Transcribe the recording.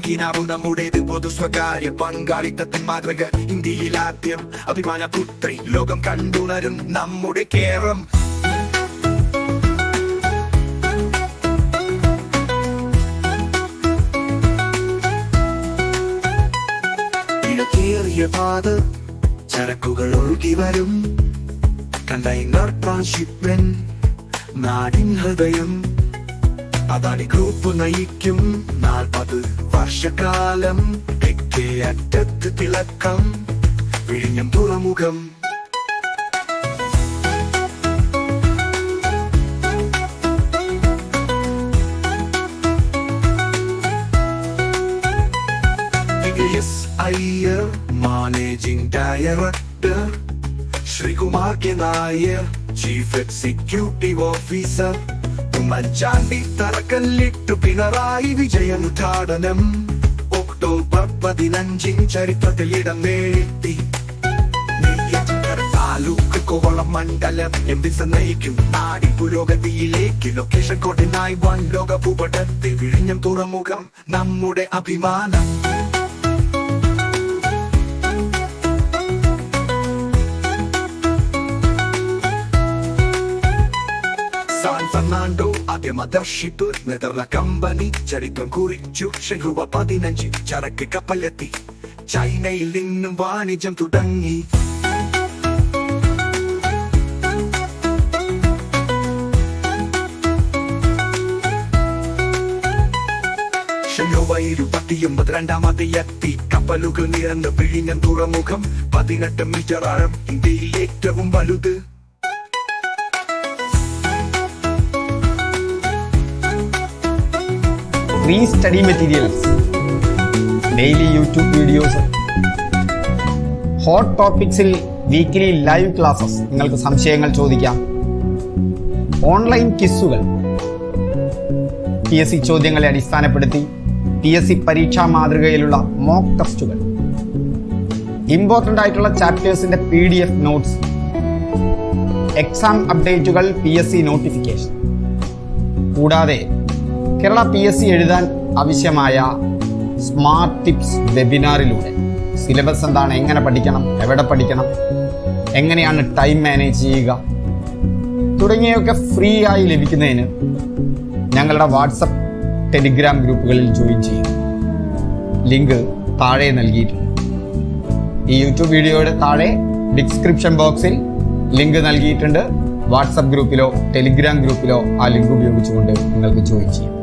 കിനാവു നമ്മുടേത് പൊതു സ്വകാര്യ പങ്കാളിത്തത്തിൻ മാതൃക ഇന്ത്യയിൽ ആദ്യം അഭിമാന പുത്രി ലോകം കണ്ടുണരും നമ്മുടെ കേരളം. ഇടക്കേറിയ പാത ചരക്കുകൾ ഒഴുകി വരും കണ്ടെയ്നർ ട്രാൻസ്ഷിപ്മെന്റ് നാടിൻ ഹൃദയം അദാനി ഗ്രൂപ്പ് നയിക്കും 40 വർഷക്കാലം. തെക്കേ അറ്റത്ത് തിളക്കം വിഴിഞ്ഞം തുറമുഖം. LGS managing director Sreekumar K Nair chief executive officer. Oommen Chandy തറക്കല്ലിട്ടു പിണറായി വിജയൻ ഉദ്ഘാടനം. ഒക്ടോബർ 15 ചരിത്രത്തിൽ ഇടം നേടി. താലൂക്ക് കോവളം മണ്ഡലം എംപിസ് നയിക്കും നാടി പുരോഗതിയിലേക്ക്. ലൊക്കേഷൻ കോഡിനായി 1 ലോക ഭൂപടത്തിൽ വിഴിഞ്ഞം തുറമുഖം നമ്മുടെ അഭിമാനം. ഫെർണാണ്ടോ ആദ്യ മദർഷിപ്പ് നെതർല കമ്പനി ചരിത്രം കുറിച്ചു. രൂപ 15 ചരക്ക് കപ്പലെത്തി. ചൈനയിൽ നിന്നും വാണിജ്യം തുടങ്ങി. ഷെങ്കോവയിൽ 19 എത്തി. കപ്പലുകൾ നിറഞ്ഞ വിഴിഞ്ഞം തുറമുഖം 18 മീറ്റർ ആഴം. ഇന്ത്യയിൽ ഏറ്റവും വലുത്. Free study materials, daily YouTube videos, hot ടോപ്പിക്സിൽ വീക്കിലി ലൈവ് ക്ലാസ്സസ്, നിങ്ങൾക്ക് സംശയങ്ങൾ ചോദിക്കാം. ഓൺലൈൻ ക്വിസുകൾ, PSC ചോദ്യങ്ങളെ അടിസ്ഥാനപ്പെടുത്തി PSC പരീക്ഷാ മാതൃകയിലുള്ള മോക്ക് ടെസ്റ്റുകൾ, ഇമ്പോർട്ടൻ്റ് ആയിട്ടുള്ള ചാപ്റ്റേഴ്സിന്റെ PDF നോട്ട്സ്, എക്സാം അപ്ഡേറ്റുകൾ, PSC നോട്ടിഫിക്കേഷൻ. കൂടാതെ കേരള PSC എഴുതാൻ ആവശ്യമായ സ്മാർട്ട് ടിപ്സ് വെബിനാറിലൂടെ സിലബസ് എന്താണ്, എങ്ങനെ പഠിക്കണം, എവിടെ പഠിക്കണം, എങ്ങനെയാണ് ടൈം മാനേജ് ചെയ്യുക തുടങ്ങിയൊക്കെ ഫ്രീ ആയി ലഭിക്കുന്നതിന് ഞങ്ങളുടെ വാട്സപ്പ് ടെലിഗ്രാം ഗ്രൂപ്പുകളിൽ ജോയിൻ ചെയ്യുക. ലിങ്ക് താഴെ നൽകിയിട്ടുണ്ട്. ഈ യൂട്യൂബ് വീഡിയോയുടെ താഴെ ഡിസ്ക്രിപ്ഷൻ ബോക്സിൽ ലിങ്ക് നൽകിയിട്ടുണ്ട്. വാട്സപ്പ് ഗ്രൂപ്പിലോ ടെലിഗ്രാം ഗ്രൂപ്പിലോ ആ ലിങ്ക് ഉപയോഗിച്ചുകൊണ്ട് നിങ്ങൾക്ക് ജോയിൻ ചെയ്യാം.